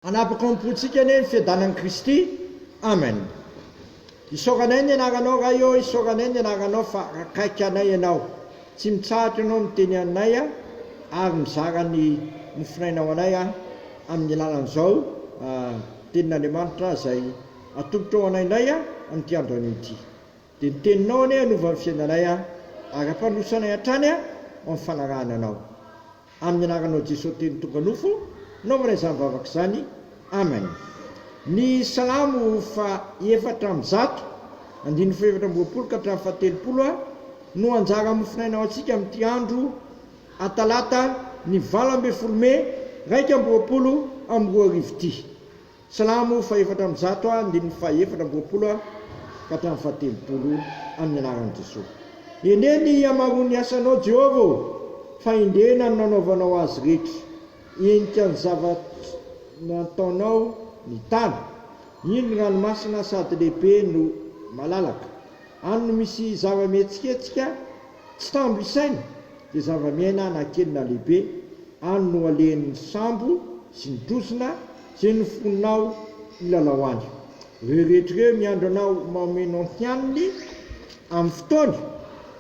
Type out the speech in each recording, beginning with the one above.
Anapaka-mpontsika anie ny fiadanan'i Kristy. Amen. Isaoranay ny anaranao raha io, isaoranay ny anaranao fa rakaiky anay ianao. Tsy mitsahatra ianao miteny anay ary mizara ny mofinainao anay amin'ny alalan'izao tenin'Andriamanitra izay atolotra ao anaynay amin'ity andro an'ity. Dia ny teninao anie hanova ny fiainanay ary ampandrosanay hatrany amin'ny fanarahana anao. Amin'ny anaranao Jesosy teny tonga nofo, naovanay izany vavaka izany. Amen. Ny salamo fa 4:100 ka hatramin'ny 7 no anjara mofinainao antsika amin'ity andro atalata ny 12 Mey 2022 ity. Salamo fa 4:100 fa 4 ka hatramin'ny 7 amin'ny anaran'i Jesosy. Eneny amarony asanao Jehova, fa indena ny nanaovanao azy rehetra. Enika ny zavatra nataonao ny tany, iny ny ranomasina sady lehibe no malalaka. Any no misy zava-mihetsiketsika tsy tambo isaina, dia zava-miaina na kely na lehibe. Any no alehan'ny sambo sy ny trozona izay no foninao ilalao any. Ireo rehetra ireo miandro anao maomenao ny haniny amin'ny fotoany,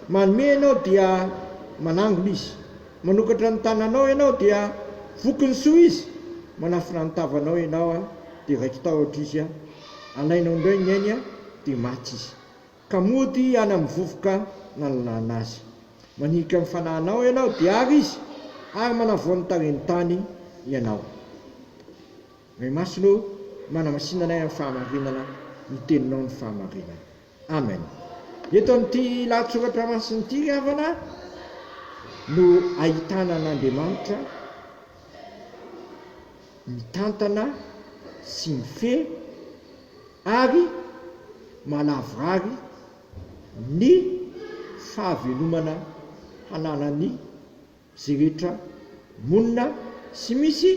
manome ianao dia manangona izy, manokatra ny tananao ianao dia vokiny soa izy, manafina ny tavanao ianao dia raiky tahotra izy alainao indray ny ainy dia maty izy. Ka mody any amin'ny vovoka nalalana azy. Manika ny fanahinao ianao dia ary izy, ary manavoa ny tareny tany ianao. Ray masino manamasinanay amin'ny fahamarinana, ny teninao ny fahamarinana. Amen. Eto amin'ity lahatsoratra masin'ity havana no ahitana an'Andriamanitra mitantana sy mifehy ary malavrary ny fahavelomana hananany zay rehetra monina sy misy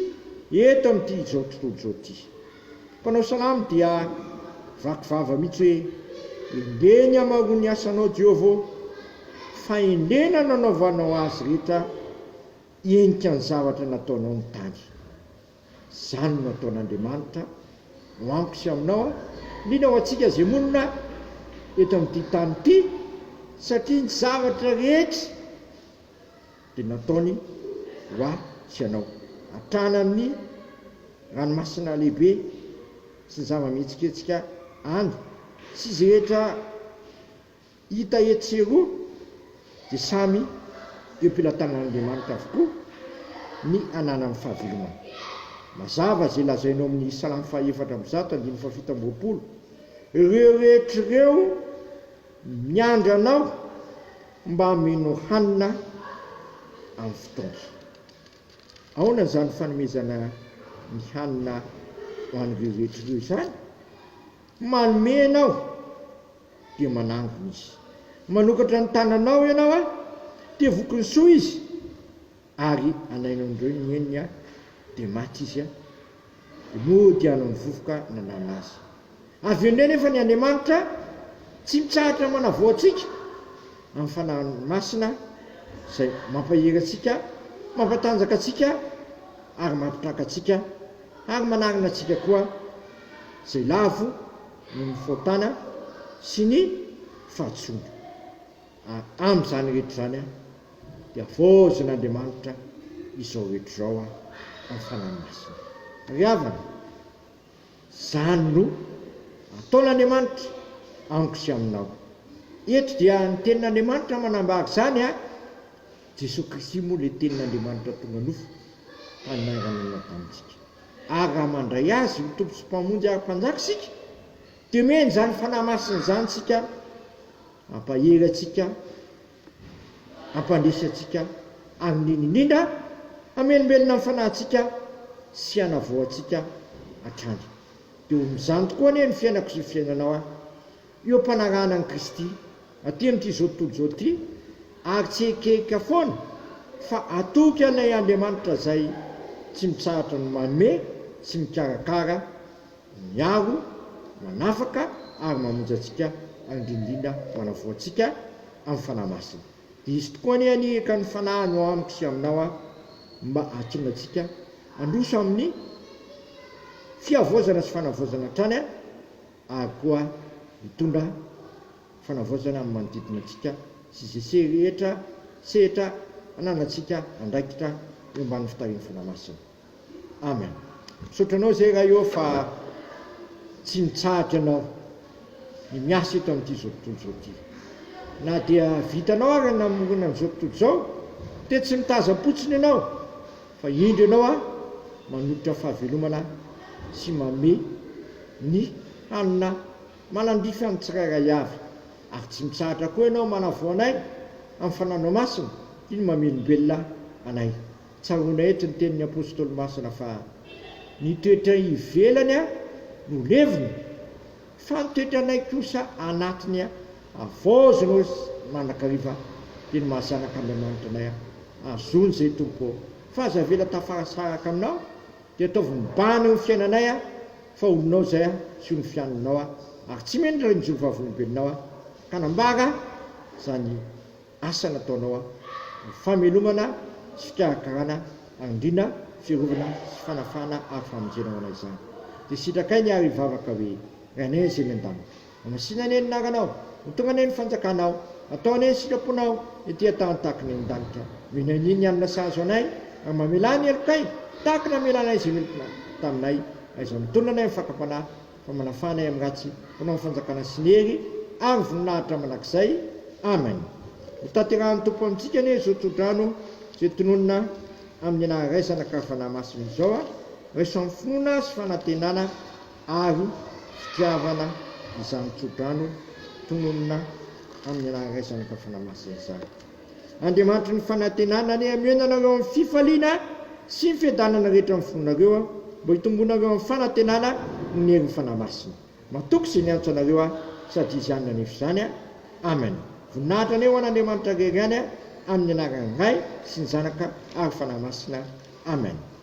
eto amin'ity izao tontolo izao ity. Mpanao salamo dia vakivava mihitsy hoe: indeny amarony asanao Jehova, fa indena nanaovanao azy rehetra, enika ny zavatra nataonao ny tany. Izany no nataon'Andriamanitra ho ampy sy aminao, indrindra ho antsika izay monina eto amin'ity tany ity, satria ny zavatra rehetra dia nataony ho ahy sy anao. Hatrany amin'ny ranomasina lehibe sy ny zava-mihetsiketsika any, sy izay rehetra hita eto sy eroa dia samy eo am-pilatanan'Andriamanitra avokoa ny ananany fahavelomana. Mazava izay lazainao amin'ny salamo fa 4:100 ireo rehetra ireo miandra anao mba hameno hanina amin'ny fotoana. Ahoana izany fanomezana ny hanina ho an'ireo rehetra ireo izany? Manome ianao dia manangona izy, manokatra ny tananao ianao dia vokiny soa izy, ary alainao indreo ny eniny dia maty izy dia mody hanao ny vovoka nanana azy. Avy eo nefa ny Andriamanitra tsy mitsahatra manavoa antsika amin'ny fanahy masina izay mampahery antsika, mampatanjaka antsika ary mampitraka antsika ary manarina antsika koa izay lavo ny mifaotana sy ny fahatsoana. Amin'izany rehetra izany dia vaozin'Andriamanitra izao rehetra izao amin'ny fanahy masina. Ry havana, izany no ataon'Andriamanitra amiko sy aminao. Eto dia ny tenin'Andriamanitra manambara izany Jesosy Kristy moa ilay tenin'Andriamanitra tonga nofo hanarana tamintsika. Ary raha mandray azy ho tompo sy mpamonjy ary mpanjaka isika, dia meny izany fanahy masina izany sika hampahery antsika, hampandresy antsika, ary indrindra hamelombelona ny fanahintsika sy hanavoa antsika hatrany. Dia mizany tokoa anie ny fiainako sy ny fiainanao eo am-panarahana an'i Kristy aty amin'ity izao tontolo izao ity, ary tsy ekeka foana fa atoky anay Andriamanitra izay tsy mitsahatra ny manome sy mikarakara, miaro, manafaka ary mamonjy antsika, ary indrindra manavoa antsika amin'ny fanahy masina. Dia izy tokoa anie ka ny fanahiny ao amiko sy aminao mba ahatonga antsika handroso amin'ny fiavozana sy fanavozana trany ary koa mitondra fanavozana amin'ny manodidina antsika sy zay sehatra ananantsika andraikitra eo ambany fitarian'ny fanamasina. Amen. Misotranao zay raha eo fa tsy mitsahatra anao ny miasa eto amin'ity zao tontolo zao ty. Na dia vitanao ary namorona amin'izao tontolo zao, dia tsy mitaza-potsiny ianao, fa indro ianao manolotra fahavelomana sy mame ny hanina malandifa amin'ny tsirairay avy. Ary tsy mitsahatra koa ianao manavo anay amin'ny fananao masina, iny mamelombelona anay. Tsaroana eto ny tenin'ny apôstôly masina fa ny toetra ivelany no leviny, fa ny toetra anay kosa anatiny avaozana manakariva dia ny mahazanaka Andriamanitra anay azony zay tompo. Fa aza vela tafarasaraka aminao dia ataovy mibany ny fiainanay fa olonao zay sy ny fianinao ary tsy mendra ny jovavolombelonao ka nambara zany asa nataonao famelomana sy fikarakarana andrina fiarovana sy fanafana ary famonjena ho anay izany. Dia sitrakay ny ary vavaka hoe rainay zay miandamo amasina ny naranao mitonga ny fanjakanao ataonay ny sitraponao ety atahany tahaka ny an-danitra minaniny ny amina sahazo anay ary mamelany elokay tahaka na melanay zay melokona taminay aiza mitondra anay amin'ny fakapanahy fa manafanay amin'ny ratsy fanao fanjakana sy ny hery ary voninahitra manakizay. Amen. Hotaterahan'ny tompo amintsika anie zao todrano zay tononona amin'ny anaraisana karafana masina izao reso amin'ny finoana sy fanantenana ary fitiavana izany todrano tononona amin'ny anaraisana karafana masina izany. Andriamanitra ny fanantenana anie amienanareo amin'ny fifaliana sy ny fiadanana rehetra amin'ny fononareo mbo hitombonareo amin'ny fanantenana ny herin'ny fanamasina. Matoky izay niantso anareo sady izy anina nefa izany. Amen. Voninahitra anie ho an'Andriamanitra rery ihany amin'ny anaran'ny Ray sy ny Zanaka ary fanamasina. Amen.